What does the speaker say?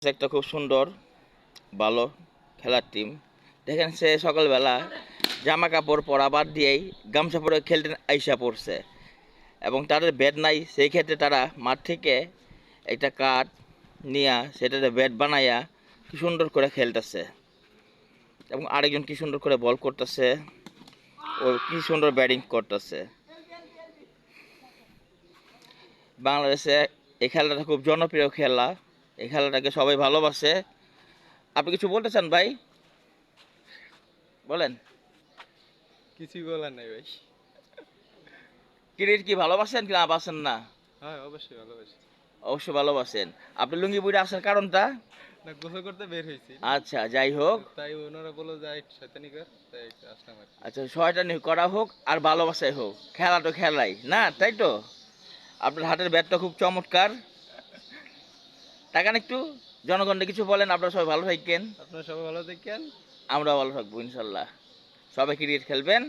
একটা খুব সুন্দর ভালো খেলার টিম। দেখেন সে সকালবেলা জামা কাপড় পরা বাদ দিয়েই গামছা পরে খেলতে আইসা পড়ছে এবং তাদের ব্যাট নাই। সেই ক্ষেত্রে তারা মাঠ থেকে একটা কাঠ নিয়ে সেটাতে ব্যাট বানাইয়া কি সুন্দর করে খেলতেছে এবং আরেকজন কি সুন্দর করে বল করতেছে ও কি সুন্দর ব্যাটিং করতেছে। বাংলাদেশে এই খেলাটা খুব জনপ্রিয় খেলা, এই খেলাটাকে সবাই ভালোবাসে। আপনি কিছু বলতে চান ভাই? বলেন। কিছুই বলার নাই ভাই। ক্রিকেট কি ভালোবাসেন কি না বাসেন না? হ্যাঁ, অবশ্যই ভালোবাসি। অবশ্যই ভালোবাসেন। আপনি লুঙ্গি পরে আসার কারণটা? না, গোসল করতে বের হয়েছি, আচ্ছা, যাই হোক। তাই ওনারা বললো যে একটু শয়তানি কর, তাই একটু আসলাম আর কি। আচ্ছা, শয়তানি করা হোক আর ভালোবাসাই হোক, খেলা তো খেলাই না, তাই তো? আপনার হাতের ব্যাটটা খুব চমৎকার। তাকান একটু, জনগণকে কিছু বলেন। আপনারা সবাই ভালো থাকেন, আপনারা সবাই ভালো থাকেন। আমরা ভালো থাকবো ইনশাল্লাহ। সবাই ক্রিকেট খেলবেন।